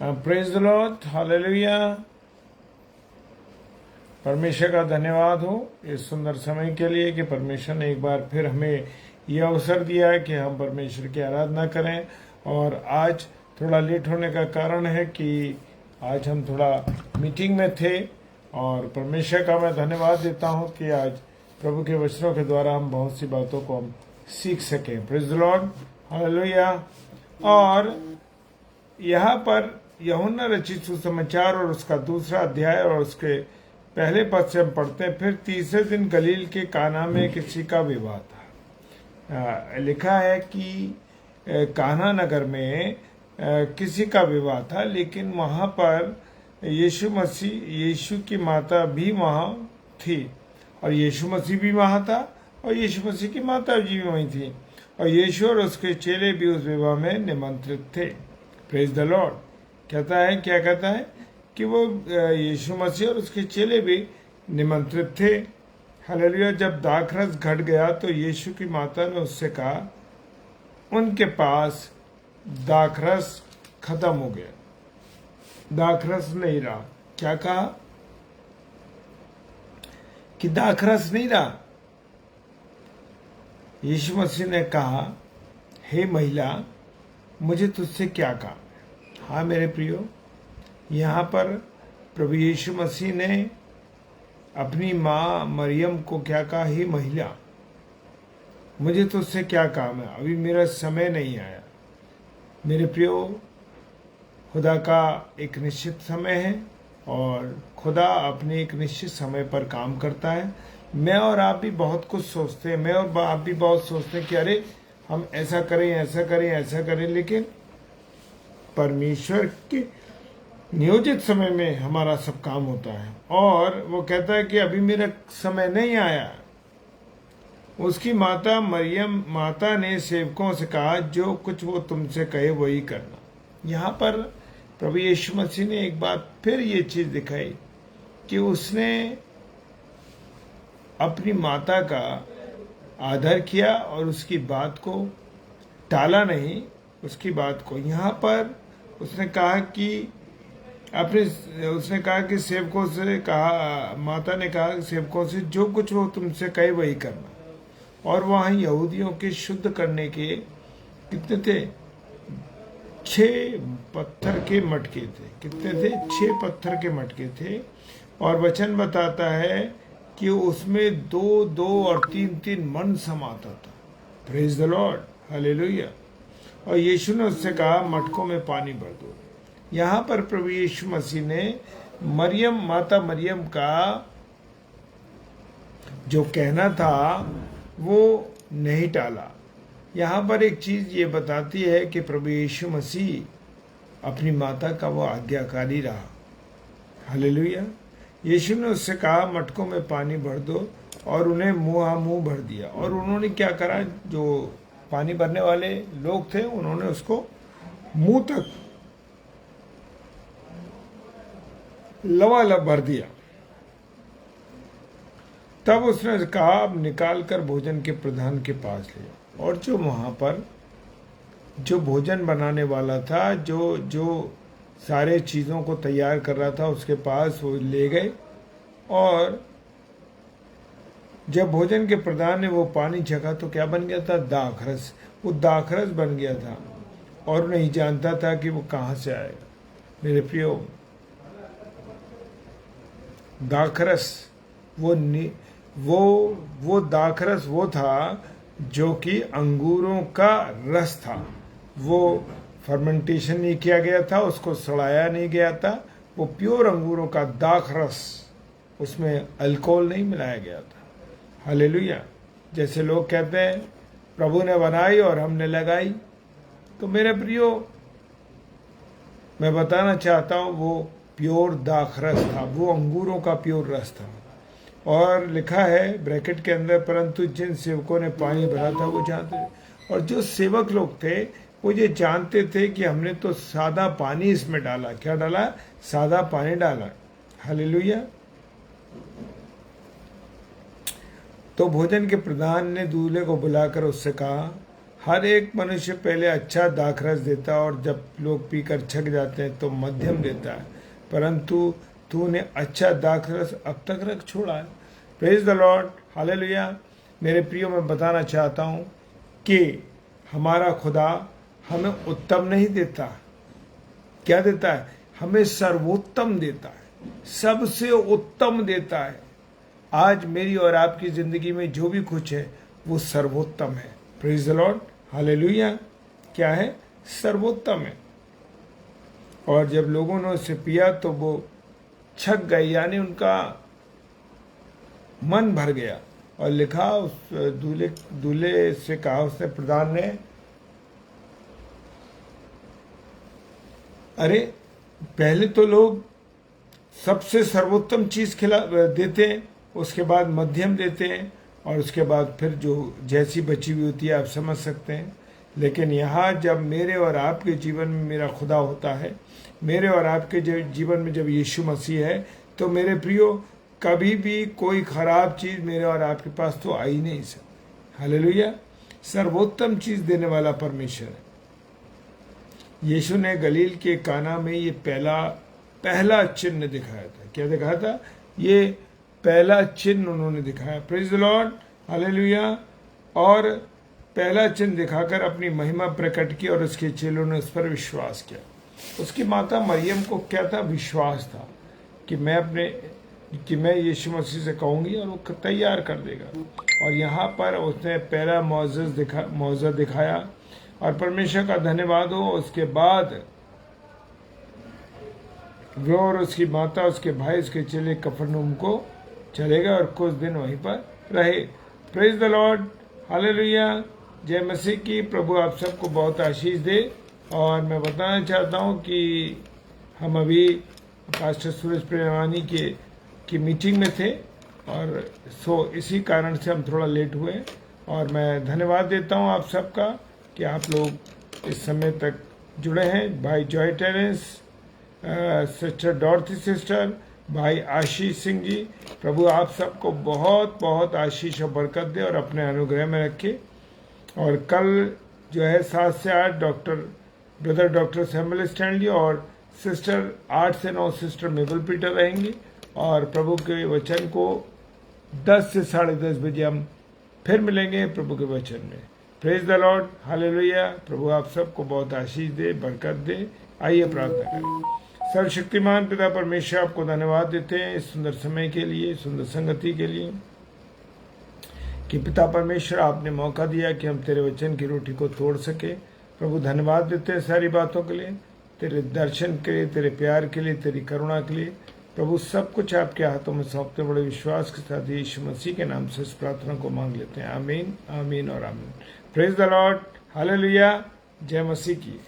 Praise the lord, hallelujah. परमेश्वर का धन्यवाद हो इस सुंदर समय के लिए कि परमेश्वर ने एक बार फिर हमें यह अवसर दिया है कि हम परमेश्वर की आराधना करें। और आज थोड़ा लेट होने का कारण है कि आज हम थोड़ा मीटिंग में थे, और परमेश्वर का मैं धन्यवाद देता हूं कि आज प्रभु के वचनों के द्वारा हम बहुत सी बातों को हम सीख सकें। Praise the lord, hallelujah. और यहाँ पर यूहन्ना रचित सुसमाचार और उसका दूसरा अध्याय और उसके पहले पद से हम पढ़ते हैं। फिर तीसरे दिन गलील के काना में किसी का विवाह था। लिखा है कि काना नगर में किसी का विवाह था, लेकिन वहां पर यीशु की माता भी वहां थी, और यीशु मसीह भी वहां था, और यीशु मसीह की माता भी वहीं थी, और यीशु और उसके चेले भी उस विवाह में निमंत्रित थे। Praise the Lord. क्या कहता है कि वो यीशु मसीह और उसके चेले भी निमंत्रित थे। हालेलुया। जब दाखरस घट गया तो यीशु की माता ने उससे कहा, उनके पास दाखरस खत्म हो गया, दाखरस नहीं रहा। क्या कहा कि दाखरस नहीं रहा। यीशु मसीह ने कहा, हे महिला, मुझे तुझसे क्या काम है। हाँ मेरे प्रियो, यहाँ पर प्रभु यीशु मसीह ने अपनी माँ मरियम को क्या कहा, हे महिला, मुझे तुझसे क्या काम है, अभी मेरा समय नहीं आया। मेरे प्रियो, खुदा का एक निश्चित समय है, और खुदा अपने एक निश्चित समय पर काम करता है। मैं और आप भी बहुत कुछ सोचते हैं, मैं और आप भी बहुत सोचते हैं कि अरे हम ऐसा करें, ऐसा करें, ऐसा करें, लेकिन परमेश्वर के नियोजित समय में हमारा सब काम होता है। और वो कहता है कि अभी मेरा समय नहीं आया। उसकी माता माता ने सेवकों से कहा, जो कुछ वो तुमसे कहे वही करना। यहाँ पर प्रभु यीशु मसीह ने एक बात फिर ये चीज दिखाई कि उसने अपनी माता का आदर किया और उसकी बात को टाला नहीं। उसकी बात को यहाँ पर उसने कहा कि सेवकों से कहा, माता ने कहा सेवकों से, जो कुछ वो तुमसे कहे वही करना। और वहाँ यहूदियों के शुद्ध करने के कितने थे, 6 पत्थर के मटके थे। कितने थे? 6 पत्थर के मटके थे। और वचन बताता है कि उसमें 2-2 और 3-3 मन समाता था। Praise the lord, hallelujah. और यीशु ने उससे कहा, मटकों में पानी भर दो। यहाँ पर प्रभु यीशु मसीह ने माता मरियम का जो कहना था वो नहीं टाला। यहाँ पर एक चीज ये बताती है कि प्रभु यीशु मसीह अपनी माता का वो आज्ञाकारी रहा। हालेलुया। यीशु ने उससे कहा, मटकों में पानी भर दो, और उन्हें मुंह भर दिया। और उन्होंने क्या करा, जो पानी भरने वाले लोग थे उन्होंने उसको मुंह तक लबालब भर दिया। तब उसने कहा, अब निकाल कर भोजन के प्रधान के पास ले। और जो वहां पर जो भोजन बनाने वाला था, जो सारे चीजों को तैयार कर रहा था, उसके पास वो ले गए। और जब भोजन के प्रधान ने वो पानी छका तो क्या बन गया था, दाखरस। वो दाखरस बन गया था, और नहीं जानता था कि वो कहां से आएगा। मेरे प्रियो, दाखरस वो दाखरस वो था जो कि अंगूरों का रस था। वो फर्मेंटेशन नहीं किया गया था, उसको सड़ाया नहीं गया था। वो प्योर अंगूरों का दाखरस, उसमें अल्कोहल नहीं मिलाया गया था। हालेलुया। जैसे लोग कहते हैं प्रभु ने बनाई और हमने लगाई। तो मेरे प्रियो, मैं बताना चाहता हूं, वो प्योर दाखरस था, वो अंगूरों का प्योर रस था। और लिखा है ब्रैकेट के अंदर, परंतु जिन सेवकों ने पानी भरा था वो जानते थे। और जो सेवक लोग थे वो ये जानते थे कि हमने तो सादा पानी इसमें डाला। क्या डाला? सादा पानी डाला। हालेलुया। तो भोजन के प्रधान ने दूल्हे को बुलाकर उससे कहा, हर एक मनुष्य पहले अच्छा दाखरस देता है और जब लोग पीकर छक जाते हैं तो मध्यम देता है, परंतु तूने अच्छा दाखरस अब तक रख छोड़ा है। Praise the lord, hallelujah. मेरे प्रियो, मैं बताना चाहता हूँ कि हमारा खुदा हमें उत्तम नहीं देता। क्या देता है? हमें सर्वोत्तम देता है, सबसे उत्तम देता है। आज मेरी और आपकी जिंदगी में जो भी कुछ है वो सर्वोत्तम है। Praise the lord, hallelujah. क्या है? सर्वोत्तम है। और जब लोगों ने उसे पिया तो वो छक गए, यानी उनका मन भर गया। और लिखा, उस दूल्हे से कहा उसने, प्रधान ने, अरे पहले तो लोग सबसे सर्वोत्तम चीज खिला देते हैं, उसके बाद मध्यम देते हैं, और उसके बाद फिर जो जैसी बची हुई होती है आप समझ सकते हैं। लेकिन यहाँ जब मेरे और आपके जीवन में मेरा खुदा होता है, मेरे और आपके जीवन में जब यीशु मसीह है, तो मेरे प्रियो कभी भी कोई खराब चीज मेरे और आपके पास तो आ ही नहीं सकती। हालेलुया। सर्वोत्तम चीज देने वाला परमेश्वर है। यीशु ने गलील के काना में ये पहला चिन्ह दिखाया था। क्या दिखाया था? ये पहला चिन्ह उन्होंने दिखाया। Praise the lord, hallelujah. और पहला चिन्ह दिखाकर अपनी महिमा प्रकट की और उसके चेलों ने उस पर विश्वास किया। उसकी माता मरियम को क्या था? विश्वास था कि मैं यीशु मसीह से कहूंगी और वो तैयार कर देगा। और यहाँ पर उसने पहला मौजज़ा दिखाया और परमेश्वर का धन्यवाद हो। उसके बाद वो और उसकी माता, उसके भाई, उसके चेले कफरनहूम को चले गए और कुछ दिन वहीं पर रहे। Praise the lord, hallelujah. जय मसीह की। प्रभु आप सबको बहुत आशीष दे। और मैं बताना चाहता हूँ कि हम अभी पास्टर सूरज प्रेमानी की मीटिंग में थे, और इसी कारण से हम थोड़ा लेट हुए। और मैं धन्यवाद देता हूँ आप सबका कि आप लोग इस समय तक जुड़े हैं। भाई जॉय टेरेंस, सिस्टर डॉर्थी सिस्टर, भाई आशीष सिंह जी, प्रभु आप सबको बहुत बहुत आशीष और बरकत दे और अपने अनुग्रह में रखे। और कल जो है 7 से 8 ब्रदर डॉक्टर सैमुअल स्टैनली और सिस्टर 8 से 9 सिस्टर मेबल पीटर रहेंगी। और प्रभु के वचन को 10 से 10:30 बजे हम फिर मिलेंगे प्रभु के वचन में। Praise the lord, hallelujah. प्रभु आप सबको बहुत आशीष दे, बरकत दे। आइए प्रार्थना करें। सर्वशक्तिमान पिता परमेश्वर, आपको धन्यवाद देते हैं इस सुंदर समय के लिए, सुंदर संगति के लिए, कि पिता परमेश्वर आपने मौका दिया कि हम तेरे वचन की रोटी को तोड़ सके। प्रभु धन्यवाद देते हैं सारी बातों के लिए, तेरे दर्शन के लिए, तेरे प्यार के लिए, तेरी करुणा के लिए। प्रभु सब कुछ आपके हाथों में सौंपते बड़े विश्वास के साथ यीशु मसीह के नाम से इस प्रार्थना को मांग लेते हैं। आमीन, आमीन और आमीन। Praise the lord, hallelujah. जय मसीह की।